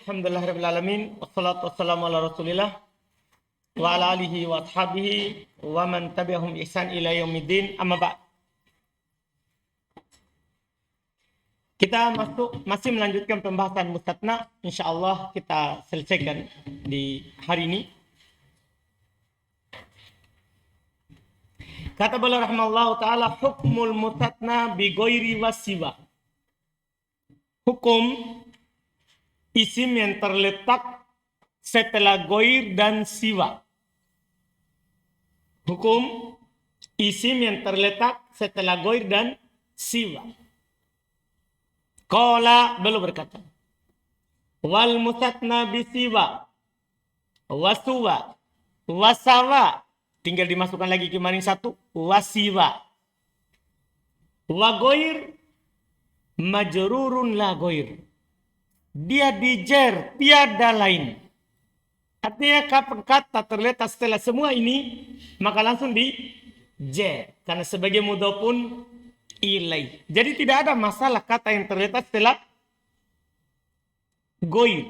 Alhamdulillahirrahmanirrahim. Wassalatu wassalamu ala rasulillah. Wa ala alihi wa ashabihi. Wa man tabi'ahum ihsan ila yaumiddin. Amma ba'd. Kita masih melanjutkan pembahasan mustatna. InsyaAllah kita selesaikan di hari ini. Kata beliau rahimahullah ta'ala, hukmul mustatna bi ghairi wasiwa. Hukum isim yang terletak setelah goir dan siwa. Hukum isim yang terletak setelah goir dan siwa. Qala, beliau berkata, wal mustatna bisiwa wasuwa wasawa, tinggal dimasukkan lagi kemarin satu, wasiwa wa goir majrurun la goir. Dia dijer, tiada lain. Artinya kapan kata terletak setelah semua ini, maka langsung dijer. Karena sebagai mudhofun ilai. Jadi tidak ada masalah kata yang terletak setelah goir,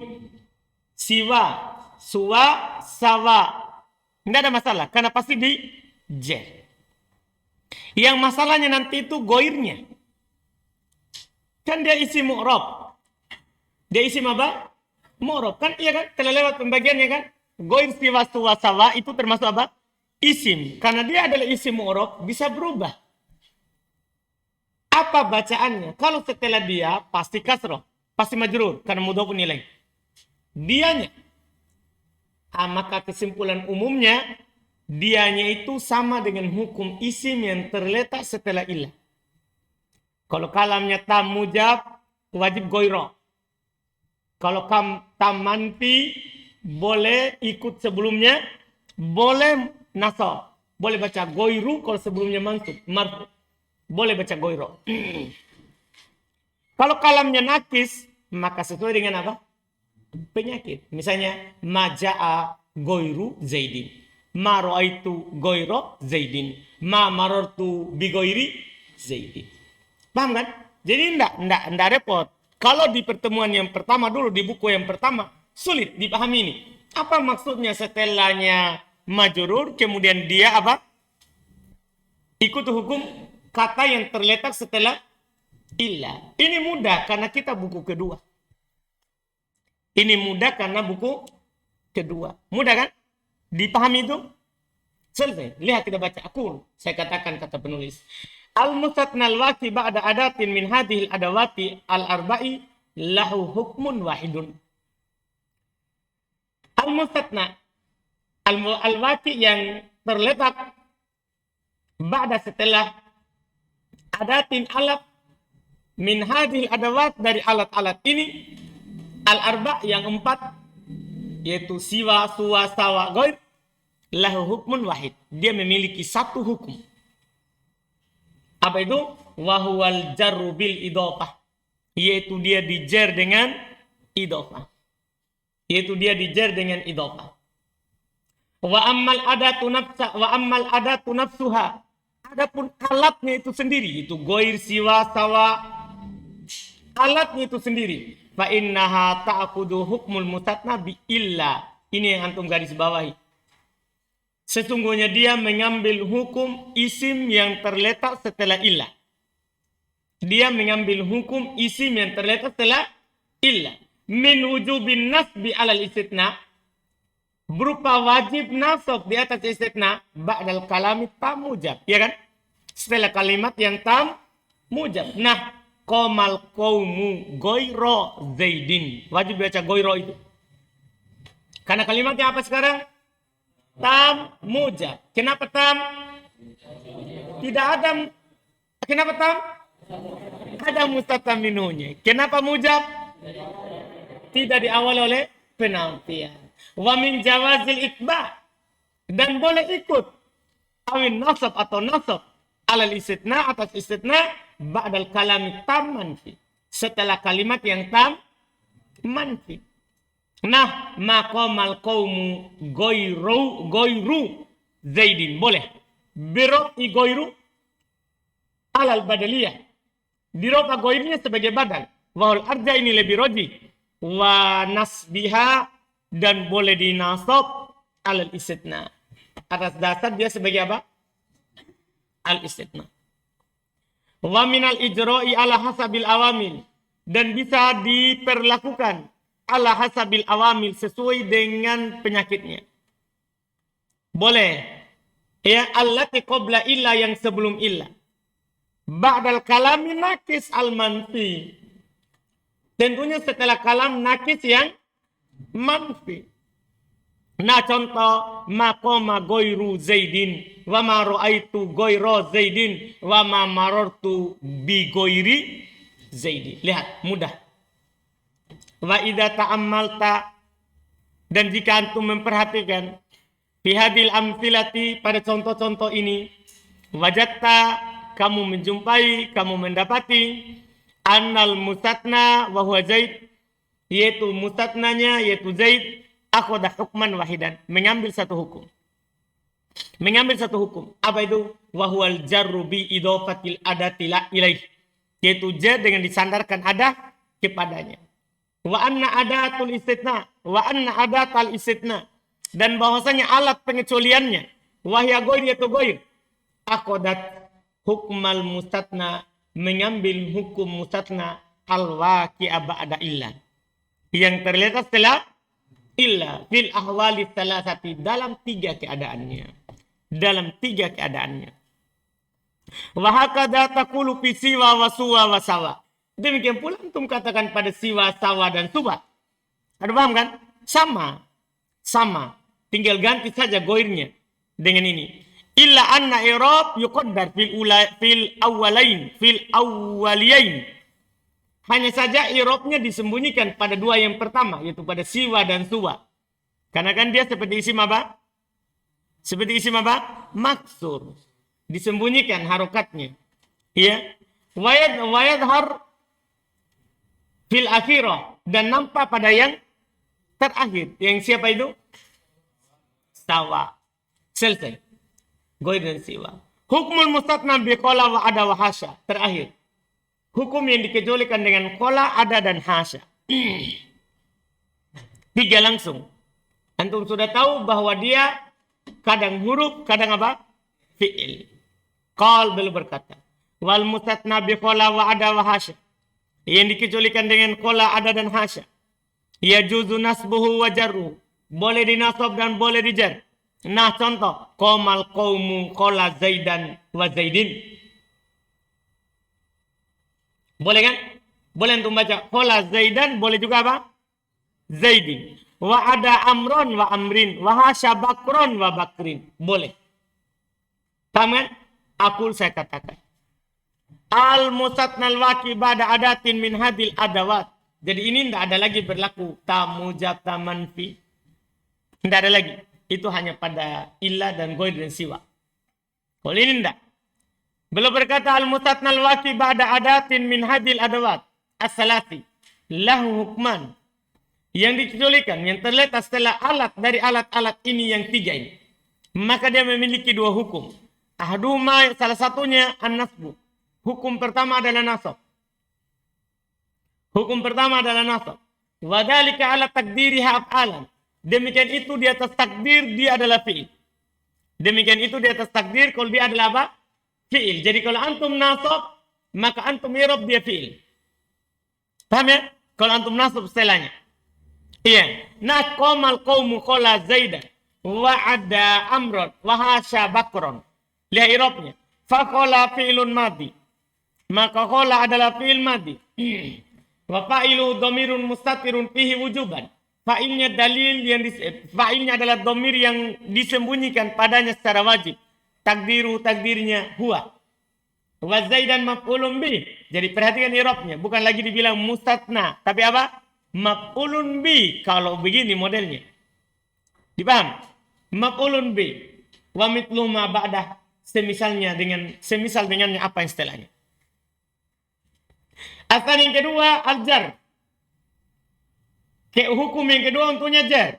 siwa, suwa, sawa. Tidak ada masalah, karena pasti dijer. Yang masalahnya nanti itu goirnya. Kan dia isi mu'rab. Dia isim apa? Mu'rab. Kan iya kan? Telah lewat pembagiannya kan? Goir, siwa, suwa, sawa itu termasuk apa? Isim. Karena dia adalah isim mu'rab, bisa berubah. Apa bacaannya? Kalau setelah dia, pasti kasroh. Pasti majrur. Karena mudhofun ilaih. Dianya. Maka kesimpulan umumnya, dianya itu sama dengan hukum isim yang terletak setelah ilah. Kalau kalamnya tam mujab, wajib goiro. Kalau tam manfi, boleh ikut sebelumnya, boleh nasab. Boleh baca goiru kalau sebelumnya mansub, marfu. Boleh baca goiro. Kalau kalamnya nakis, maka sesuai dengan apa? Penyakit. Misalnya, maja'a goiru zaidin. Ma ro'aitu goiro zaidin. Ma marortu bi goiri zaidin. Paham kan? Jadi enggak repot. Kalau di pertemuan yang pertama dulu, di buku yang pertama, sulit dipahami ini. Apa maksudnya setelahnya majrur, kemudian dia apa? Ikut hukum kata yang terletak setelah illa. Ini mudah karena kita buku kedua. Ini mudah karena buku kedua. Mudah kan? Dipahami itu? Selesai. Lihat kita baca. Saya katakan kata penulis. Al-mustatna al-waqi ba'da adatin min hadhil adawati al-arba'i lahu hukmun wahidun. Al-mustatna al-waqi yang terletak ba'da setelah adatin alat min hadhil adawat dari alat-alat ini al-arba' yang 4 yaitu siwa, suwa, sawa, goir lahu hukmun wahid. Dia memiliki satu hukum. Apa itu? Wahuwal jarru bil idhofah. Yaitu dia dijer dengan idhofah. Wa ammal adatu nafsuha. Adapun alatnya itu sendiri, itu goir, siwa, sawa, alatnya itu sendiri. Fa innaha ta'khudhu hukmul mustatna bi illa. Ini yang antum garis bawahi. Sesungguhnya dia mengambil hukum isim yang terletak setelah ilah. Dia mengambil hukum isim yang terletak setelah ilah. Min wujubin nasbi alal istitna. Berupa wajib nasab di atas istitna. Ba'dal kalami tam mujab. Ya kan? Setelah kalimat yang tam mujab. Nah, qomal qawmu goiro zaidin. Wajib baca goiro itu. Karena kalimatnya apa sekarang? Tam mujab. Kenapa tam? Tidak ada. Kenapa tam? Ada mustatna minhunya. Kenapa mujab? Tidak diawali oleh penampian. Wa min jawazil itba. Dan boleh ikut. Awin nasab atau nasab. Alal istitna atas istitna. Ba'dal kalami tam manfi. Setelah kalimat yang tam manfi. Nah, maqamal qaumu goiru zaidin. Boleh. Birofi goiru alal badaliyah. Dirofa goirnya sebagai badal. Wahul arja ini lebih roji. wa nasbiha, dan boleh dinasab alal istitna. Atas dasar dia sebagai apa? Al istitna. Wa minal ijra'i ala hasabil awamil, dan bisa diperlakukan ala hasabil awamil sesuai dengan penyakitnya. Boleh. Ya, allati qabla illa, yang sebelum illa. Ba'dal kalami nakis al manfi. Tentunya setelah kalam nakis yang manfi. Nah, contoh maqama goiru zaidin wa ma ra'aitu goiro zaidin wa ma marartu bi goiri zaidin. Lihat, mudah. Wa idza ta'ammalta, dan jika antum memperhatikan fi hadil amthilati, pada contoh-contoh ini, wajatta, kamu menjumpai, kamu mendapati annal mustatna wa huwa zaid, yaitu mustatnanya yaitu zaid, akhadha hukman wahidan, mengambil satu hukum. Mengambil satu hukum. Apa itu? Wa huwal jarru bi idofatil adati la ilaih, yaitu jar dengan disandarkan adah kepadanya. Wa anna adatul istitna, wa anna adatal istitna, dan bahwasanya alat pengecualiannya wahya goir, yaitu goir, akhadhat hukmal mustatna, mengambil hukum mustatna al-waqi'a ba'da illa, yang terletak setelah illa fil ahwali salasati, dalam tiga keadaannya. Dalam tiga keadaannya. Wa hakadha taqulu fi siwa wa suwa wa sawa. Demikian pula antum katakan pada siwa, sawa, dan suba. Ada paham kan? Sama. Sama. Tinggal ganti saja goirnya dengan ini. Illa anna i'rab yuqaddar fil awwaliyain. Hanya saja i'rabnya disembunyikan pada dua yang pertama, yaitu pada siwa dan suwa. Karena kan dia seperti isim apa? Seperti isim apa? Maksur. Disembunyikan harokatnya. Ya. Wayadhar fil akhirah, dan nampak pada yang terakhir. Yang siapa itu? Sawa. Selesai. Goir dan siwa. Hukmul mustatna bi qala wa ada wa hasya. Terakhir. Hukum yang dikecualikan dengan qala, ada, dan hasya. Tiga langsung. Antum sudah tahu bahwa dia kadang huruf, kadang apa? Fi'il. Qal, beliau berkata. Wal mustatna bi qala wa ada wa hasya. Yang dikecualikan dengan qala, ada, dan hasya. Yajuzu nasbuhu wa jarruhu. Boleh dinasab dan boleh dijar. Nah, contoh, qomal qaumu qala zaidan wa zaidin. Boleh kan? Boleh untuk baca qala zaidan, boleh juga apa? Zaidin. Wa ada amron wa amrin, wa hasya bakron wa bakrin. Boleh. Paham kan? Aqul, saya katakan. Al mustatnal waqi ba'da adatin min hadil adawat. Jadi ini tidak ada lagi berlaku tamu jata manfi. Tidak ada lagi. Itu hanya pada illa dan goir dan siwa. Kalau ini tidak. Beliau berkata al-mustatnal waqi ba'da adatin min hadil adawat as-salati lahu hukman. Yang dikecualikan, yang terletak setelah alat dari alat-alat ini yang tiga ini. Maka dia memiliki dua hukum. Ahduma, salah satunya an-nasbu. Hukum pertama adalah nasab. Hukum pertama adalah nasab. Wadhalika ala takdiriha af'alan. Demikian itu di atas takdir dia adalah fi'il. Demikian itu di atas takdir kalau dia adalah apa? Fi'il. Jadi kalau antum nasab, maka antum i'rab dia fi'il. Paham ya? Kalau antum nasab setelahnya. Iya. Nah, qomal qaumu qala zaidan wa ada amron wa hasya bakron. Lihat i'rabnya. Fa qala fi'ilun madi. Maka qala adalah fi'il madi. Wa fa'ilu dhamirun mustatirun fihi wujuban. Fa'ilnya dalil yang fa'ilnya adalah dhamir yang disembunyikan padanya secara wajib. Takdirnya huwa. Wa zaidan maf'ulun bih. Jadi perhatikan i'rabnya, bukan lagi dibilang mustatna, tapi apa? Maf'ulun bih. Kalau begini modelnya. Dipaham? Maf'ulun bih. Wa mithlu ma ba'dah. Semisal dengannya apa yang setelahnya. Asal yang kedua al-jar. Hukum yang kedua untuknya jar.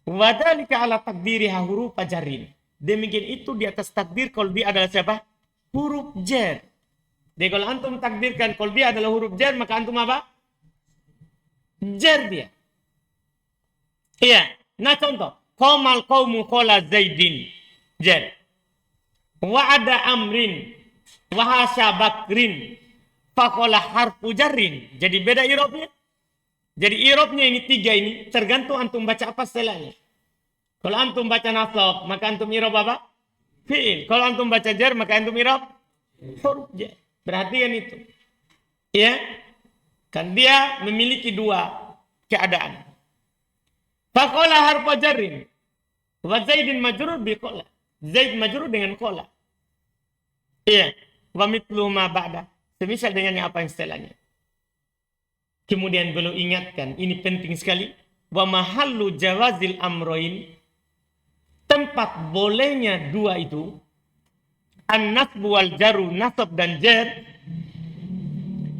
Wadhalika ala takdiriha huruf jarin. Demikian itu di atas takdir kalau dia adalah siapa? Huruf jar. Jadi kalau antum takdirkan kalau dia adalah huruf jar, maka antum apa? Jer dia. Iya. Nah contoh. Qomal qaumu qola Zaidin. Jer. Wa ada amrin. Wa hasya bakrin. Faqala harfu jarrin. Jadi beda irobnya. Jadi irobnya ini 3 ini. Tergantung antum baca apa setelahnya. Kalau antum baca nasab, maka antum irob apa? Fi'il. Kalau antum baca jar, maka antum irob huruf jar. Perhatikan itu. Ya. Kan dia memiliki 2 keadaan. Faqala harfu jarrin. Wa Zaidin majrur bi qala. Zaid majrur dengan qala. Iya. Wa mithlu ma ba'da. Semisal dengan apa yang setelahnya. Kemudian beliau ingatkan, ini penting sekali. Wa mahallu jawazil amroin. Tempat bolehnya 2 itu. An-nasbu wal jaru, nasab dan jar.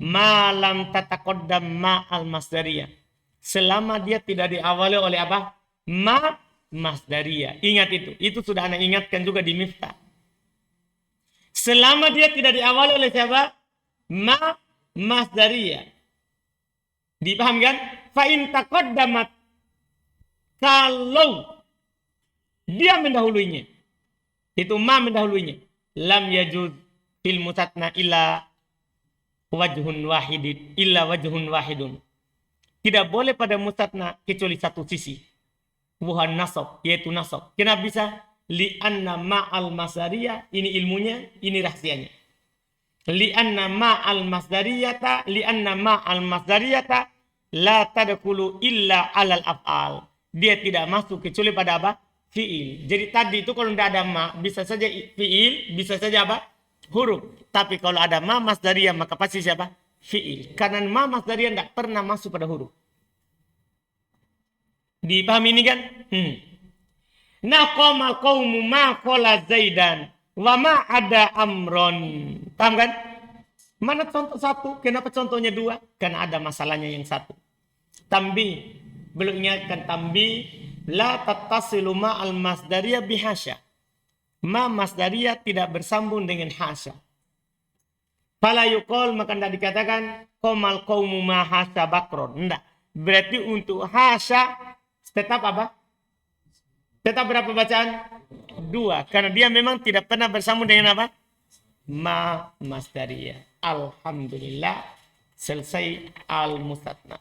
Malam tataqaddam ma'al masdariyah. Selama dia tidak diawali oleh apa? Ma masdariyah. Ingat itu. Itu sudah Anda ingatkan juga di Miftah. Selama dia tidak diawali oleh siapa? Ma masdariyah. Dipaham kan? Fa in taqaddamat. Kalau dia mendahuluinya. Itu ma mendahuluinya. Lam yajuz fil mutatna illa wajhun wahidin. Illa wajhun wahidun. Tidak boleh pada mutatna kecuali satu sisi. Wuhan nasab. Yaitu nasab. Kenapa bisa? Li'anna ma'al masdariyah. Ini ilmunya. Ini rahasianya. Li'anna ma'al masdariyata. Li'anna ma'al masdariyata. La tadkhulu illa alal af'al. Dia tidak masuk kecuali pada apa? Fi'il. Jadi tadi itu kalau tidak ada ma, bisa saja fi'il, bisa saja apa? Huruf. Tapi kalau ada ma masdariyah, maka pasti siapa? Fi'il. Karena ma masdariyah tidak pernah masuk pada huruf. Dipahami ini kan? Nah, qoma qaumu ma qala Zaidan wa ma ada amron. Paham kan? Mana contoh 1? Kenapa contohnya 2? Karena ada masalahnya yang 1. Tambi. Belum ingatkan tambi. La tattasilu ma'al masdariyah bihasya. Ma masdariyah tidak bersambung dengan hasya. Fala yuqal, maka tidak dikatakan qomal qaumu ma hasya bakron. Tidak. Berarti untuk hasya tetap apa? Tetap berapa bacaan? 2. Karena dia memang tidak pernah bersambung dengan apa? Ma masdariyah. Alhamdulillah. Selesai al-mustatna.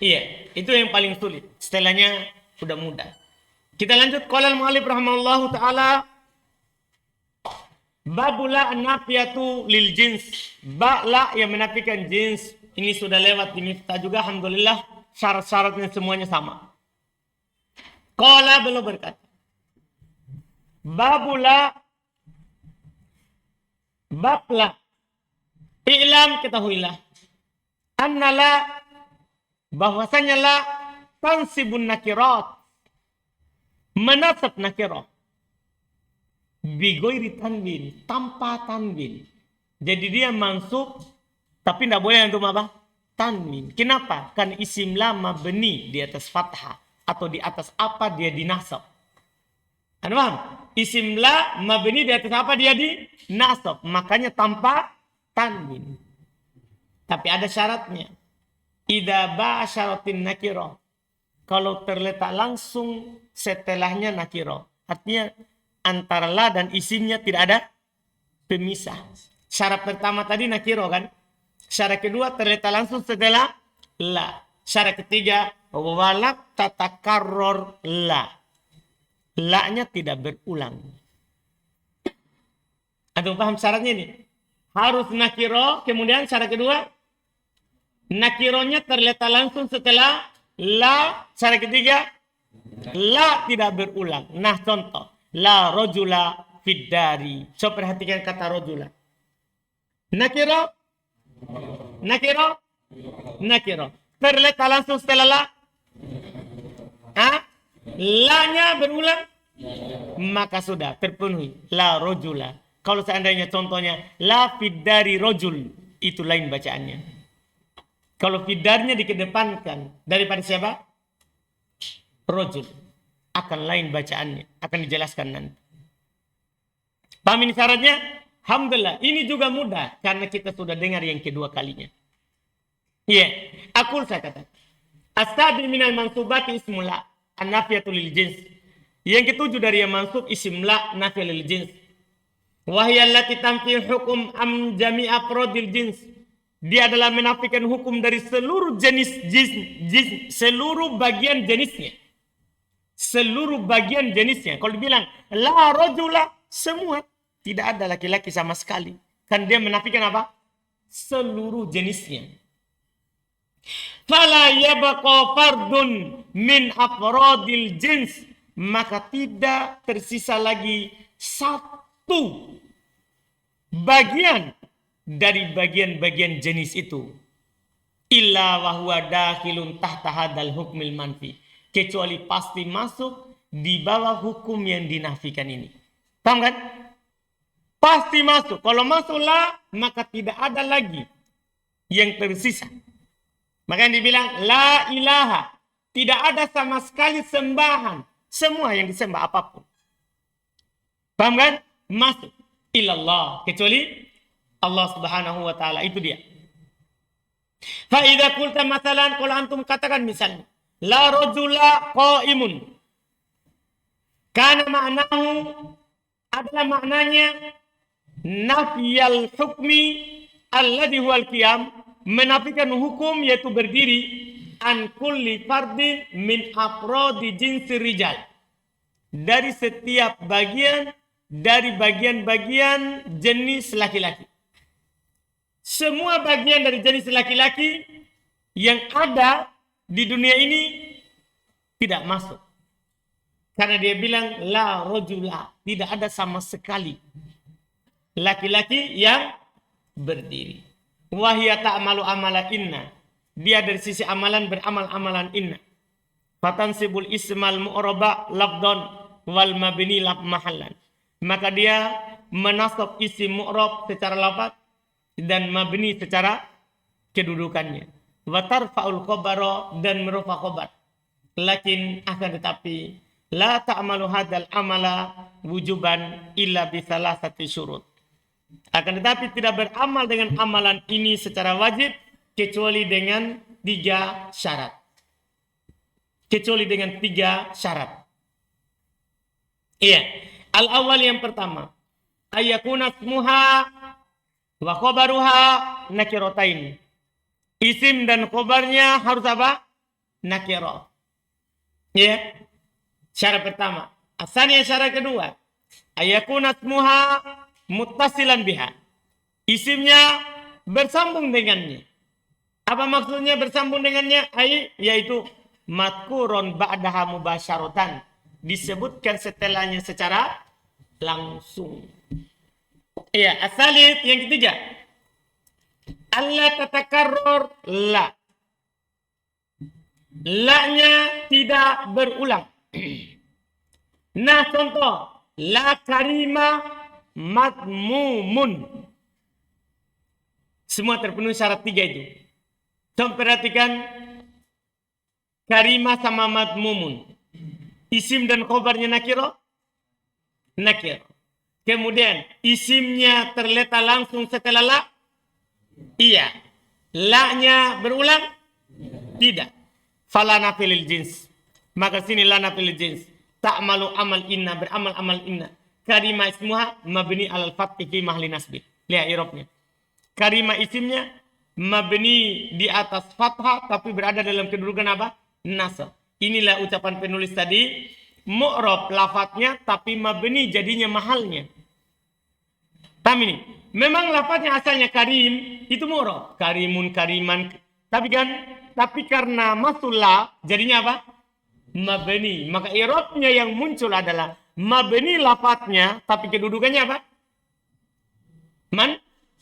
Iya, itu yang paling sulit. Setelahnya sudah mudah. Kita lanjut. Qala al-mu'allif rahimahullahu ta'ala. Babula an-nafiyatu lil jins. Ba'la yang menafikan jins. Ini sudah lewat di Miftah juga. Alhamdulillah. Syarat-syaratnya semuanya sama. Qala beliau berkata. Babula. Babla. I'lam, ketahuilah. Annala. Bahwasanya la tansibun nakirat. Menasab nakirat. Bigoiri tanwin. Tanpa tanwin. Jadi dia mansub. Tapi tidak boleh untuk apa? Tanwin. Kenapa? Kan isim la mabni di atas fathah. Atau di atas apa dia dinasab. Anda paham? Isim la mabni di atas apa dia dinasab. Makanya tanpa tanwin. Tapi ada syaratnya. Idza ba'asyaratin nakirah. Kalau terletak langsung setelahnya nakirah. Artinya antara la dan isimnya tidak ada pemisah. Syarat pertama tadi nakirah kan? Syarat kedua terletak langsung setelah la. Syarat ketiga walak tatakarror la. La-nya tidak berulang. Antum paham syaratnya ini? Harus nakirah, kemudian syarat kedua nakironya terletak langsung setelah la. Syarat ketiga, la tidak berulang. Nah contoh, la rojula fiddari. Coba perhatikan kata rojula. Nakiro, nakiro, nakiro. Terletak langsung setelah la. La-nya berulang, maka sudah terpenuhi. La rojula. Kalau seandainya contohnya la fiddari rojul, itu lain bacaannya. Kalau fidarnya dikedepankan daripada siapa? Rojul. Akan lain bacaannya. Akan dijelaskan nanti. Paham ini syaratnya? Alhamdulillah, ini juga mudah karena kita sudah dengar yang kedua kalinya. Iya, aku saya kata. As-sabi minal mansubati ismul la an-nafiyatu lil jins. Yang ketujuh dari yang mansub isim la nafiyah lil jins. Wa hiya allati tanfi hukum am jami' afrodil jins. Dia adalah menafikan hukum dari seluruh jenis, seluruh bagian jenisnya. Seluruh bagian jenisnya. Kalau dibilang la rajula, semua, tidak ada laki-laki sama sekali. Kan dia menafikan apa? Seluruh jenisnya. Fala yabqa fardun min afradil jins, maka tidak tersisa lagi satu bagian dari bagian-bagian jenis itu. Illa wa huwa dakhilun tahta hadal hukmil manfi, kecuali pasti masuk di bawah hukum yang dinafikan ini. Paham kan? Pasti masuk. Kalau masuklah, maka tidak ada lagi yang tersisa. Makanya dibilang la ilaha, tidak ada sama sekali sembahan. Semua yang disembah apapun. Paham kan? Masuk. Ilallah, kecuali Allah Subhanahu wa taala, itu dia. Fa idza qulta masalan, kalau antum katakan misalnya la rajula qaimun, kana ma'nahu, adalah maknanya nafiyal hukmi alladhi huwal qiyam, menafikan hukum yaitu berdiri, an kulli fardin min afrodi jinsi rijal, dari setiap bagian dari bagian-bagian jenis laki-laki. Semua bagian dari jenis laki-laki yang ada di dunia ini tidak masuk. Karena dia bilang la rajula, tidak ada sama sekali laki-laki yang berdiri. Wahia ta'malu amala inna, dia dari sisi amalan beramal amalan inna. Fatansibul ismal mu'raba lafdon wal mabni laf mahallan, maka dia menasab isim mu'rab secara lafaz dan mabni secara kedudukannya. Wa tarfa'ul khabara, dan merufa khabar. Lakin akan tetapi la ta'malu hadzal amala wujuban illa bi salasati syurut. Akan tetapi tidak beramal dengan amalan ini secara wajib kecuali dengan 3 syarat. Kecuali dengan 3 syarat. Iya. Al-awwal, yang pertama, ayakuna ismuha wa khabaruha nakiratain. Isim dan khabarnya harus apa? Nakirah. Ya. Syarat pertama. Asalnya syarat kedua, ayakuna ismuha muttasilan biha. Isimnya bersambung dengannya. Apa maksudnya bersambung dengannya? Yaitu madkurun ba'daha mubasyaratan, disebutkan setelahnya secara langsung. Iya, asalit yang ketiga. Allah tatakarrur la. La-nya tidak berulang. Nah, contoh, la karima madmumun. Semua terpenuhi syarat 3 itu. Coba perhatikan, karima sama madmumun. Isim dan khobarnya nakiro. Nakiro. Kemudian isimnya terletak langsung setelah la. Iya. La-nya berulang? Tidak. Fala nafilil jins. Maka sini la nafilil jins. Ta'malu amal inna, beramal amal inna. Karima ismuha mabni alal fathi fi mahli nasbi. Lihat irobnya. Karima isimnya mabni di atas fathah tapi berada dalam kedudukan apa? Nasab. Inilah ucapan penulis tadi. Mu'rab lafadznya tapi mabni jadinya mahalnya. Paham ini? Memang lafadznya asalnya karim itu mu'rab. Karimun, kariman. Tapi karena masulah jadinya apa? Mabni. Maka i'rabnya yang muncul adalah mabni lafadznya tapi kedudukannya apa?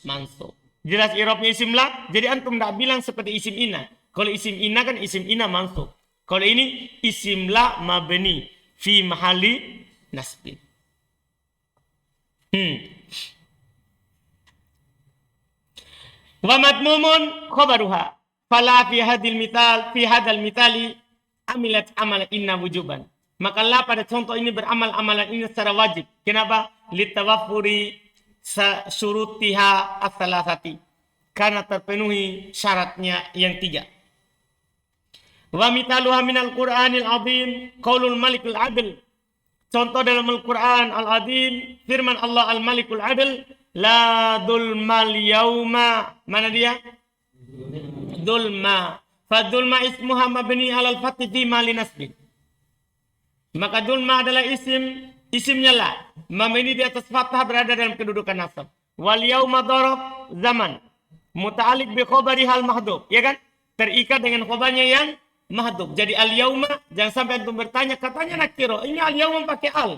Mansub. Jelas i'rabnya isim la. Jadi antum tidak bilang seperti isim ina. Kalau isim ina kan isim ina mansub. Kalau ini isim la mabni fi mahali nasbin. Wa madmumun khabaruha. Fala fi hadil mitali amilat amal inna wujuban. Maka la pada contoh ini beramal amalan ini secara wajib. Kenapa? Litawafuri syurutiha as-salasati, karena terpenuhi syaratnya yang 3. Wa mitaluha minal Qur'anil azim qaulul malikul adl. Contoh dalam Al-Quran Al-Azim, firman Allah Al-Malikul Adl, la dulmal yauma. Mana dia? Dulma. Fadulma ismuha mabni alal fathi fi mali nasbin. Maka dulma adalah isimnya la. Mabni di atas fathah berada dalam kedudukan nasab. Wal yauma dharaf zaman. Muta'alliq bi khabari hal mahdhuf. Ya kan? Terikat dengan khabarnya yang mahdhuf. Jadi al-yauma, jangan sampai antum bertanya, katanya nakiro. Ini al-yauma pakai al.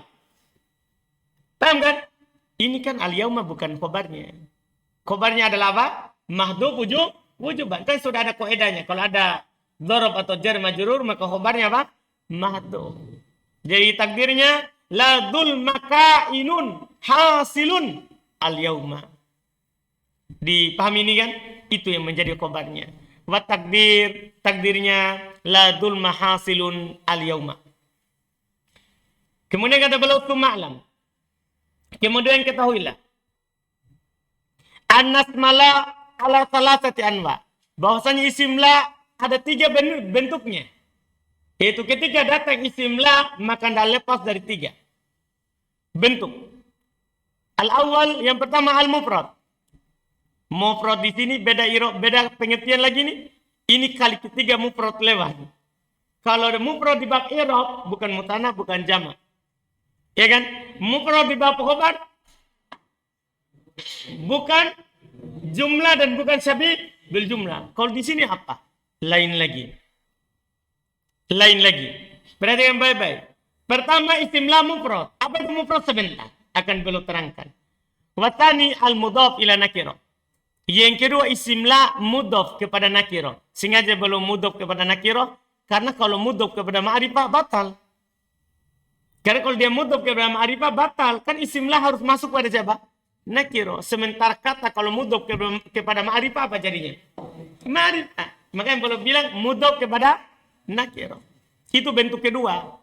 Paham kan? Ini kan al-yauma bukan khabarnya. Khabarnya adalah apa? Mahdhuf wujuban. Kan sudah ada kaidahnya. Kalau ada dzaraf atau jar majrur, maka khabarnya apa? Mahdhuf. Jadi takdirnya la dzul makainun hasilun al-yauma. Dipahami ini kan? Itu yang menjadi khabarnya. Wa takdirnya la dzul mahasilun al-yauma. Kemudian kata beliau ma'lam. Kemudian ketahuilah annas mala ala salasati anwa. Bahwasanya isim la ada 3 bentuknya. Yaitu ketika datang isim la maka tidak lepas dari 3 bentuk. Al-awwal, yang pertama al-mufrad. Mufrad di sini beda pengertian lagi nih. Ini kali ketiga mufrad lewat. Kalau ada mufrad di bab i'rab bukan mutanna, bukan jama'. Ya kan? Mufrad di bab khabar bukan jumlah dan bukan syabih bil jumlah. Kalau di sini apa? Lain lagi. Berarti yang baik-baik. Pertama isim la mufrad. Apa itu mufrad sebentar? Akan beliau terangkan. Watani al-mudhaf ila nakirah. Yang kedua isim la mudhaf kepada nakirah. Sengaja belum mudhaf kepada nakirah karena kalau mudhaf kepada ma'rifah batal. Karena kalau dia mudhaf kepada ma'rifah batal, kan isim la harus masuk pada siapa? Nakirah. Sementara kata kalau mudhaf kepada ma'rifah apa jadinya? Ma'rifah. Makanya belum bilang mudhaf kepada nakirah. Itu bentuk kedua.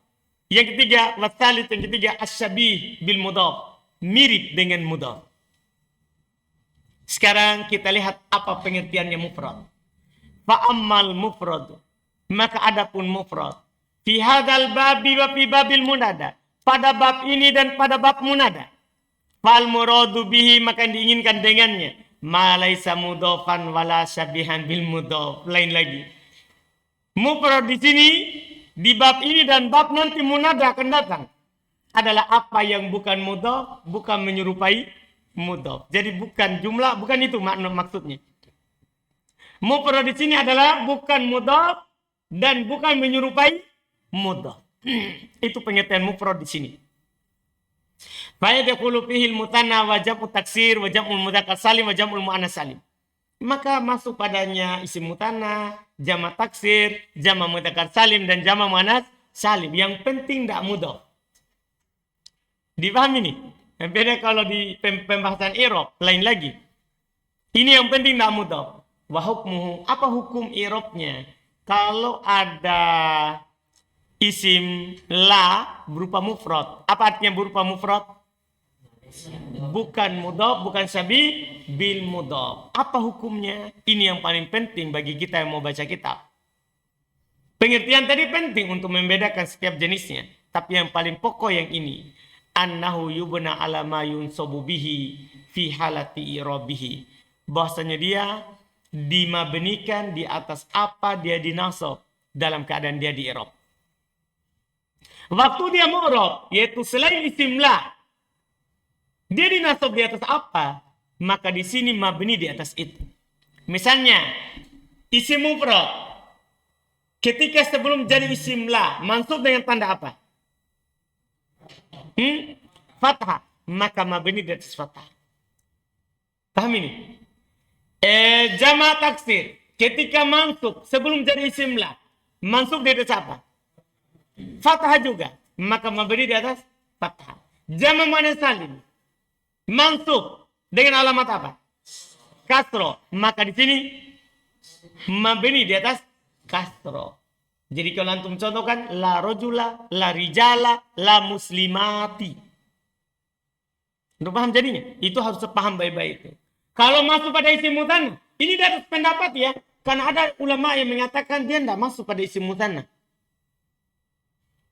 Yang ketiga, wasalis, yang ketiga asyabih bil mudhaf. Mirip dengan mudhaf. Sekarang kita lihat apa pengertiannya mufrad. Fa'ammal mufrad. Maka adapun mufrad. Fi hadal babi wa fi babil munada. Pada bab ini dan pada bab munada. Fal muradu bihi, maka diinginkan dengannya. Ma laisa mudhafan wala syabihan bil mudhaf. Lain lagi. Mufrad di sini, di bab ini dan bab nanti munada akan datang. Adalah apa yang bukan mudhaf, bukan menyerupai mudhaf. Jadi bukan jumlah, bukan itu maksudnya. Mufrad di sini adalah bukan mudhaf dan bukan menyerupai mudhaf. Itu pengertian mufrad di sini. Fa yadkhulu fihi al-mutanna wa jam'u taksir wa jam'ul mudzakkar salim wa jam'ul muannas salim. Maka masuk padanya isim mutanna, jama' taksir, jama' mudzakkar salim dan jama' muannas salim. Yang penting tidak mudhaf. Dipahami nih? Beda kalau di pembahasan i'rab, lain lagi. Ini yang penting tidak mudhaf. Wa hukmuhu, apa hukum i'rabnya? Kalau ada isim la berupa mufrad. Apa artinya berupa mufrad? Bukan mudhaf, bukan syabih bil mudhaf. Apa hukumnya? Ini yang paling penting bagi kita yang mau baca kitab. Pengertian tadi penting untuk membedakan setiap jenisnya. Tapi yang paling pokok yang ini. Annahu yubna ala ma yunsabu bihi fi halati i'rabihi. Bahwasanya dia dimabnikan di atas apa dia dinasab dalam keadaan dia di i'rab. Waktu dia mu'rab, yaitu selain isim la, dia dinasab di atas apa? Maka di sini mabni di atas itu. Misalnya isim mufrad ketika sebelum jadi isim la mansub dengan tanda apa? Fathah, maka mabni di atas fathah. Paham ini? Jama' taksir ketika mansub sebelum jadi isim la mansub di atas apa? Fathah juga, maka mabni di atas fathah. Jama' muannas salim mansub dengan alamat apa? Kasro, maka di sini mabni di atas kasro. Jadi kalau antum contohkan la rojula, la rijala, la muslimati. Untuk paham jadinya? Itu harus paham baik-baik itu. Kalau masuk pada isim mutanna, ini di atas pendapat ya. Karena ada ulama yang mengatakan dia tidak masuk pada isim mutanna.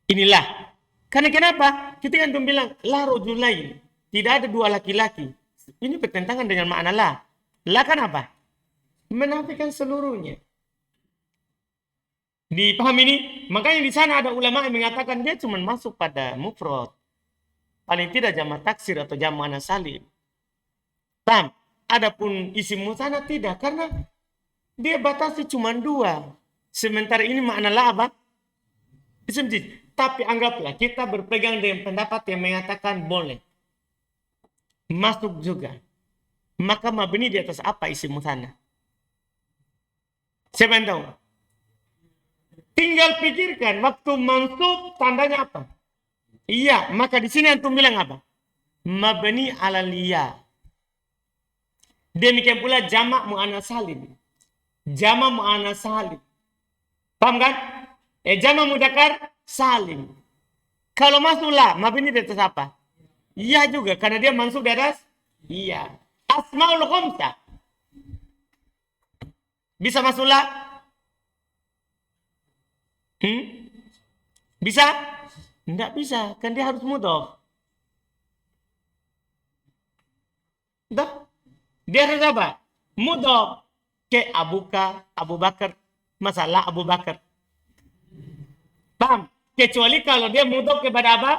Inilah. Karena kenapa? Kita yang bilang, la rojulain. Tidak ada dua laki-laki. Ini bertentangan dengan makna la. La kan apa? Menafikan seluruhnya. Dipahami ini? Makanya di sana ada ulama yang mengatakan dia cuma masuk pada mufrad. Paling tidak jamak taksir atau jamak muannas salim. Tam. Adapun isim musanna tidak, karena dia batasi cuma dua. Sementara ini makna la apa? Isim jins. Tapi anggaplah kita berpegang dengan pendapat yang mengatakan boleh. Masuk juga. Maka mabni di atas apa isim musanna? Siapa yang tahu? Tinggal pikirkan waktu mansub tandanya apa? Iya, maka di sini antum bilang apa? Mabni alal ya. Demikian pula jamak muannas salim. Jamak muannas salim. Paham kan? Jamak mudzakkar salim. Kalau masuk la, mabni di atas apa? Iya juga, karena dia masuk di atas iya. Asmaul khamsah. Bisa masuk la? Bisa? Tidak bisa, kan dia harus mudhof. Dah. Dia harus apa? Mudhof. Ke abuka, Abu Bakar. Masalah Abu Bakar. Paham? Kecuali kalau dia mudhof kepada apa?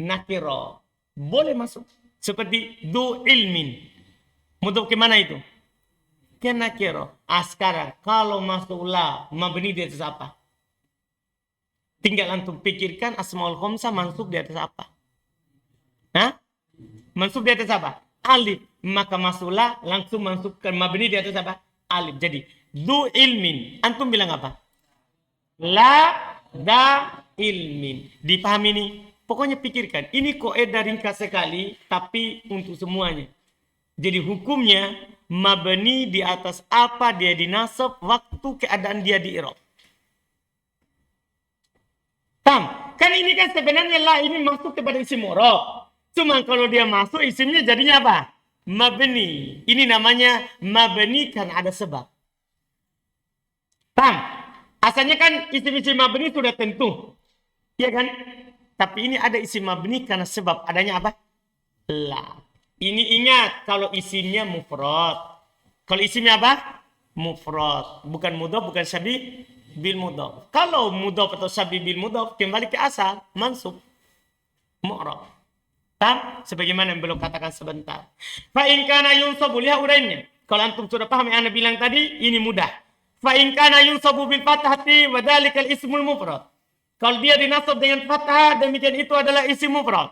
Nakiro. Boleh masuk. Seperti du ilmin. Mudhof ke mana itu? Ke nakiro. Sekarang kalau masuk la, mabni di atas apa? Tinggal antum pikirkan asmaul khamsah mansub di atas apa? Hah? Mansub di atas apa? Alif. Maka masuklah langsung masukkan mabni di atas apa? Alif. Jadi du ilmin. Antum bilang apa? La da ilmin. Dipahami ini? Pokoknya pikirkan. Ini kaidah ringkas sekali, tapi untuk semuanya. Jadi hukumnya mabni di atas apa dia dinasab waktu keadaan dia di i'rab. Tam. Kan ini kan sebenarnya la ini masuk kepada isim murab. Cuma kalau dia masuk isimnya jadinya apa? Mabni. Ini namanya mabni karena ada sebab. Tam. Asalnya kan isim-isim mabni sudah tentu. Iya kan? Tapi ini ada isim mabni karena sebab adanya apa? La. Ini ingat kalau isimnya mufrad. Kalau isimnya apa? Mufrad. Bukan mudhof, bukan syabih bil mudhof. Kalau mudhof atau syabih bil mudhof kembali ke asal, mansub. Mu'rab. Paham? Sebagaimana yang belum katakan sebentar. Fa in kana yunsabu, lihat urainya. Kalau antum sudah paham yang Anda bilang tadi, ini mudah. Fa in kana yunsabu bil fathati wa dzalikal ismul mufrad. Kalau dia dinasab dengan fathah, demikian itu adalah isim mufrad.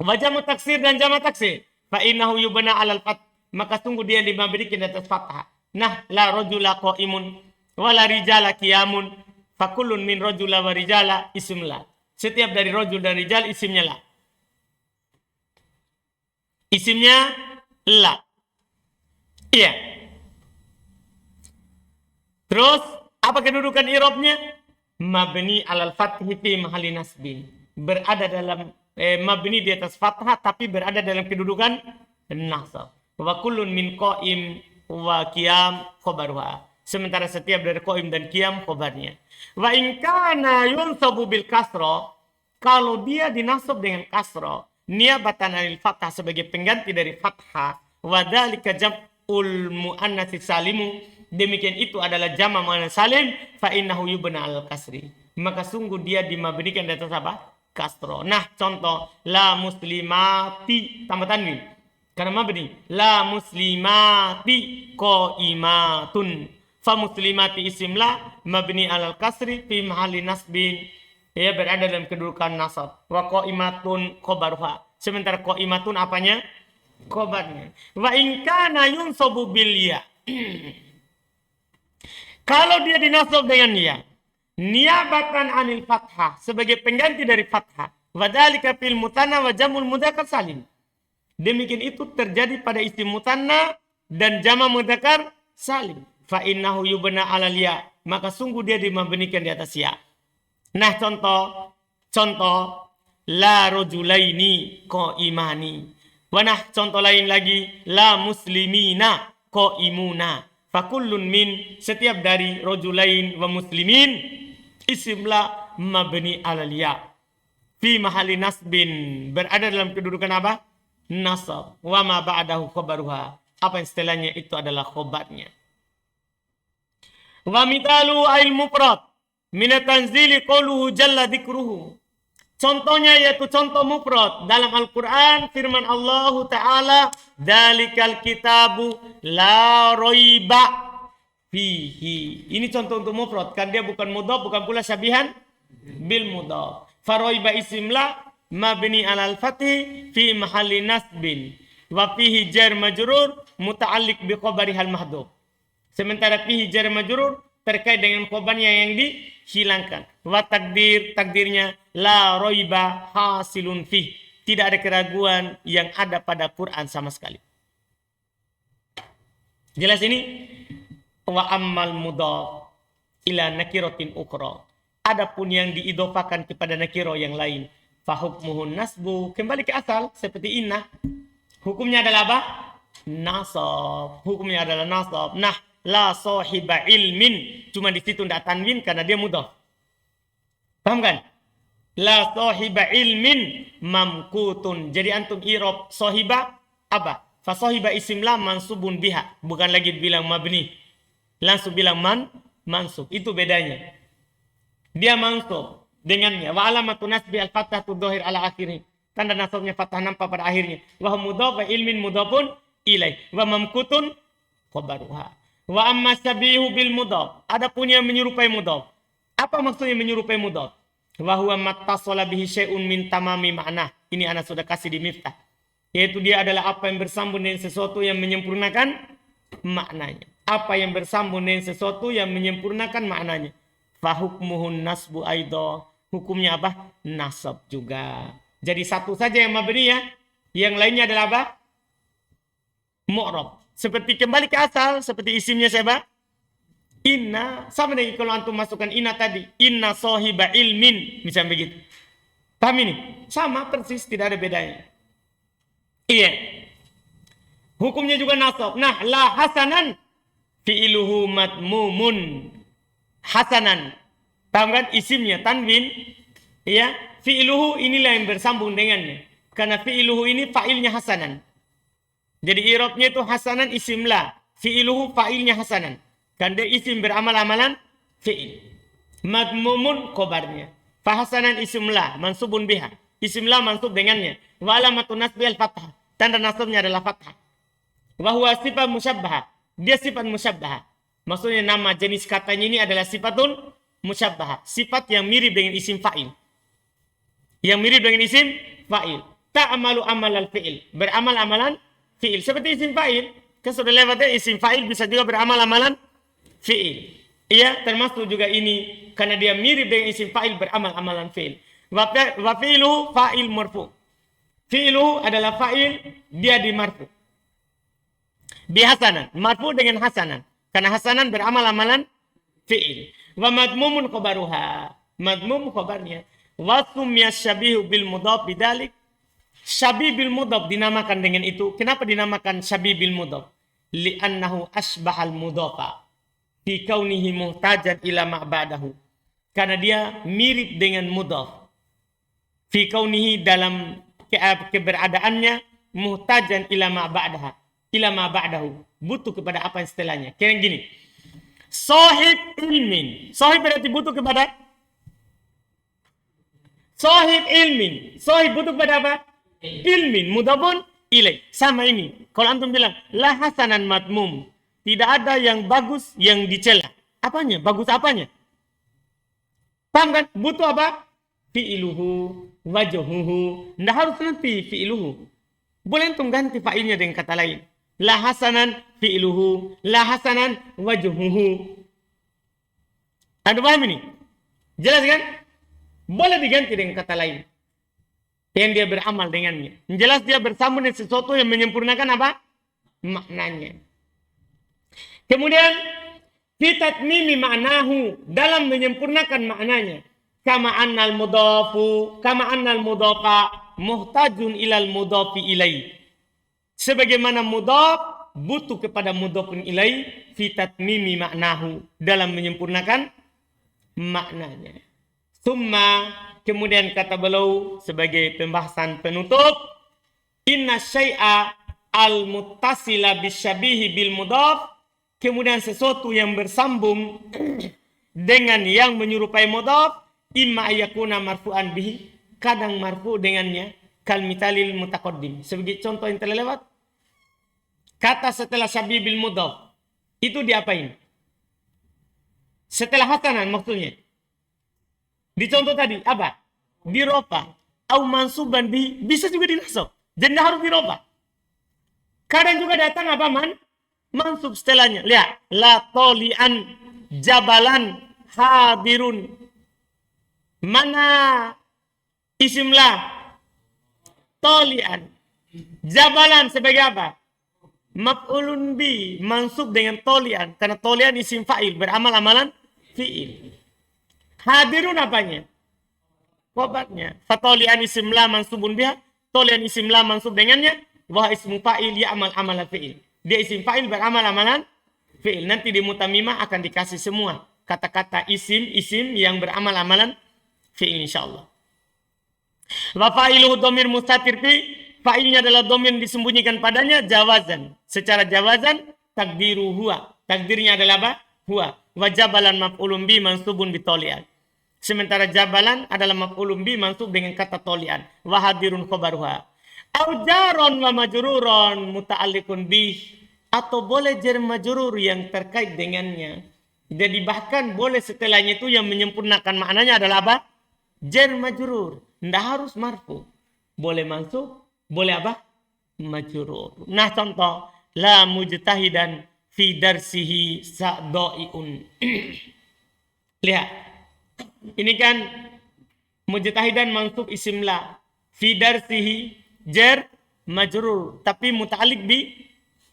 Wa jamu taksir dan jamak taksir. Fa innahu yubna 'alal fath. Maka sungguh dia diberikan di atas fathah. Nah, la rajula qa'imun wa la rijala qiyamun. Fa kullun min rajula wa rijala ism la. Setiap dari rajul dan rijal isimnya la. Isimnya la. Iya. Terus apa kedudukan i'rabnya? Mabni alal fathi fi mahalli nasbin. Berada dalam mabni di atas fathah tapi berada dalam kedudukan nasab. Wa kullun min qa'im wa qiyam khabaruha. Sementara setiap dari qa'im dan qiyam khabarnya. Wa in kana yunsabu bil kasra, kalau dia dinasab dengan kasra, niabatan anil fathah sebagai pengganti dari fathah, wa dzalika jam'ul muannats salimu, demikian itu adalah jama' muannats salim, fa innahu yubna al kasri. Maka sungguh dia dimabnikan di atas apa? Kasra. Nah, contoh la muslimati tambah tanwin. Karena mabni la muslimati qaimatun. Fa muslimati isim la mabni alal kasri fi mahalli nasbin. Ya, berada dalam kedudukan nasab. Wa qaimatun khabaruha. Sementara qaimatun apanya? Khabarnya. Wa in kana yunsabu bil ya. Kalau dia dinasab dengan ya, niabatan anil fathah sebagai pengganti dari fathah. Wa dzalika fil mutanna wa jamul mudzakkar salim. Demikian itu terjadi pada isim mutanna dan jama' mudzakkar salim. Fa innahu yubna 'alal ya. Maka sungguh dia dimabnikan di atas ya. Nah, contoh la rajulaini qaimani. Wanah contoh lain lagi, la muslimina qaimuna. Fakullun min, setiap dari rajulain wa muslimin, isim la mabni alal ya. Fi mahali nasbin, berada dalam kedudukan apa? Nasab. Wa ma ba'dahu khabaruha. Apa yang setelahnya itu adalah khobarnya. Wa mitalu al mufrad min tanzili qawluhu jalla dzikruhu. Contohnya yaitu contoh mufrad dalam Al-Qur'an, firman Allah Ta'ala, "Dzalikal kitabu la raiba fihi." Ini contoh untuk mufrad, kan dia bukan mudhaf, bukan pula syabihan bil mudhaf. Faraiba isim la mabni alal fathi fi mahalli nasbin wa fihi jar majrur muta'alliq bi khabarihal mahdhuf. Sementara fihi jar majrur terkait dengan khabarnya yang dihilangkan. Wa takdirnya la raiba hasilun fih. Tidak ada keraguan yang ada pada Quran sama sekali. Jelas ini? Wa ammal mudhaf ila nakiratin ukhra. Adapun yang diidofakan kepada nakiro yang lain, fahukmuhun nasbu, kembali ke asal seperti inna. Hukumnya adalah apa? Nasab. Hukumnya adalah nasab. Nah, la sahiba ilmin, cuma di situ tidak tanwin karena dia mudhaf. Paham kan? La sahiba ilmin mamkutun. Jadi antum irob sahiba apa? Fa sahiba isim la mansubun biha, bukan lagi bilang mabni. Langsung bilang mansub. Itu bedanya. Dia mansub dengannya. Wa alamatun nasbi al-fathatu dhahir ala akhirih. Tanda nasabnya fathah nampak pada akhirnya. Wa mudhaf wa ilmin mudhafun ilaih. Wa mamkutun khabaruha. Wa amma syabihu bil mudhaf. Adapun yang menyerupai mudhaf. Apa maksudnya menyerupai mudhaf? Wa huwa mattasala bihi syai'un min tamami ma'nah. Ini ana sudah kasih di miftah. Yaitu dia adalah apa yang bersambung dengan sesuatu yang menyempurnakan maknanya. Apa yang bersambung dengan sesuatu yang menyempurnakan maknanya. Fahukmuhun nasbu aido. Hukumnya apa? Nasab juga. Jadi satu saja yang mabni ya. Yang lainnya adalah apa? Mu'rab. Seperti kembali ke asal. Seperti isimnya siapa? Inna. Sama dengan kalau antum masukkan inna tadi. Inna sahiba ilmin. Misalnya begitu. Paham ini? Sama persis. Tidak ada bedanya. Iya. Hukumnya juga nasab. Nah, la hasanan fi'iluhu matmumun. Hasanan. Paham kan? Isimnya tanwin. Ya. Fi'iluhu inilah yang bersambung dengannya. Karena fi'iluhu ini fa'ilnya hasanan. Jadi i'rabnya itu hasanan isim la. Fi'iluhu fa'ilnya hasanan. Kan dia isim beramal-amalan fi'il. Madmumun khobarnya. Fahasanan isim la mansubun biha. Isim la mansub dengannya. Wa alamatun nasbi al-fathah. Tanda nasabnya adalah fathah. Wa huwa sifat musyabbaha. Dia sifat musyabbaha. Maksudnya nama jenis katanya ini adalah sifatun musyabbaha. Sifat yang mirip dengan isim fa'il. Yang mirip dengan isim fa'il. Ta'amalu amal al-fi'il. Beramal amalan fi'il. Seperti isim fa'il. Kan sudah lewatnya isim fa'il bisa juga beramal amalan fi'il. Iya, termasuk juga ini. Karena dia mirip dengan isim fa'il beramal amalan fi'il. Wa fi'luhu fa'il marfu. Fi'luhu adalah fa'il. Dia di marfu. Bihasanan. Marfu dengan hasanan. Karena hasanan beramal amalan fi'il. Wa madmumun khobaruha. Madmum khobarnya. Wa sumya syabihu bil mudhaf bidalik. Syabih bil mudhaf dinamakan dengan itu. Kenapa dinamakan syabih bil mudhaf? Li'annahu asbahal mudhafa. Fi kaunihi muhtajan ila ma'badahu. Karena dia mirip dengan mudhaf. Fi kaunihi dalam keberadaannya muhtajan ila ma'badaha. Ila ma'badahu. Butuh kepada apa yang setelahnya. Kira gini. Sahib ilmin. Sahib berarti butuh kepada sahib ilmin. Sahib butuh kepada apa? Ilmin. Mudhafun ilaih. Sama ini. Kalau antum bilang la hasanan matmum. Tidak ada yang bagus yang dicela. Apanya? Bagus apanya? Paham kan? Butuh apa? Fi'iluhu wajhuhu. Tidak harus nanti fi'iluhu. Boleh antum ganti fa'ilnya dengan kata lain. La hasanan fi'luhu, la hasanan wajhuhu. Anda paham ini? Jelas kan? Boleh diganti dengan kata lain. Yang dia beramal dengannya. Jelas dia bersambung dengan sesuatu yang menyempurnakan apa? Maknanya. Kemudian, fi tatmimi ma'nahu. Dalam menyempurnakan maknanya. kama annal mudhafa muhtajun ilal mudhafi ilai. Sebagaimana mudhaf butuh kepada mudhafun ilai fi tatmimi maknahu, dalam menyempurnakan maknanya. Summa, kemudian kata beliau sebagai pembahasan penutup, inna syai'a al-muttasila bisyabihi bil mudhaf, kemudian sesuatu yang bersambung dengan yang menyerupai mudhaf, imma ayakuna marfu'an bihi, kadang marfu dengannya, kal mitalil mutaqaddim, sebagai contoh yang telah lewat. Kata setelah syabih bil mudhaf itu diapain? Setelah hasanan maksudnya. Di contoh tadi apa? Dirofa au mansuban bihi, bisa juga dinasab. Jadi harus dirofa. Kadang juga datang apa mansub setelahnya. Lihat, la tolian jabalan hadirun. Mana isimlah tolian. Jabalan sebagai apa? Maf'ulun bi, mansub dengan tolian. Karena tolian isim fa'il, beramal-amalan fi'il. Hadirun apanya? Khobarnya. Fatolian isim la mansubun biha. Tolian isim la mansub dengannya. Wah ismu fa'il ya amal-amalan fi'il. Dia isim fa'il beramal-amalan fi'il. Nanti di mutamimah akan dikasih semua kata-kata isim yang beramal-amalan fi'il insyaAllah. Wa fa'iluhu dhamir mustatir fi, fa'ilnya adalah dhamir disembunyikan padanya jawazan. Secara jawazan takdiru huwa. Takdirnya adalah apa? Huwa. Wa jabalan maf'ulun bi mansubun bi tolian. Sementara jabalan adalah maf'ulun bi mansub dengan kata tolian. Wa hadirun khabaruha. Au jaron wa majruron muta'alliqun bih, atau boleh jar majrur yang terkait dengannya. Jadi bahkan boleh setelahnya itu yang menyempurnakan maknanya adalah apa? Jar majrur. Tidak harus marfu. Boleh mansub, boleh apa? Majrur. Nah contoh, la mujtahidan fi darsihi sa'do'iun. Lihat. Ini kan mujtahidan mansub isim la. Fi darsihi jar majrur. Tapi muta'alliq bi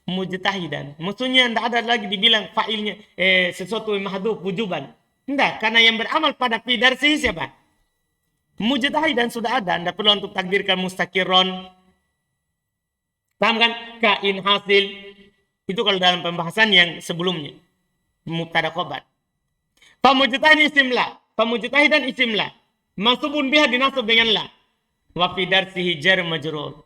mujtahidan. Maksudnya tidak ada lagi dibilang fa'ilnya sesuatu yang mahdhuf wujuban. Tidak, karena yang beramal pada fi darsihi siapa? Mujtahidan sudah ada, anda perlu untuk takdirkan mustaqirron. Paham kan? Kain hasil. Itu kalau dalam pembahasan yang sebelumnya. Mubtada khobar. Famujtahidan isim la. Famujtahidan isim la. Mansubun biha dinasab dengan la. Wa fi darsihi jar majrur.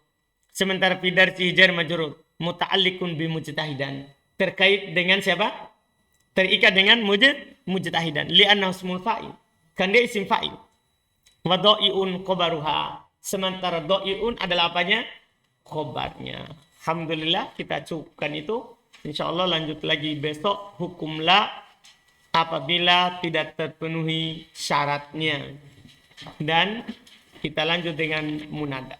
Sementara fi darsihi jar majrur. Muta'alliqun bi mujtahidan. Terkait dengan siapa? Terikat dengan mujtahidan. Li'annahu ismul fa'il. Kan dia isim fa'il. Wa do'iun khobaruha. Sementara do'iun adalah apanya? Khobarnya. Alhamdulillah kita cukupkan itu. InsyaAllah lanjut lagi besok. Hukum la apabila tidak terpenuhi syaratnya. Dan kita lanjut dengan munada.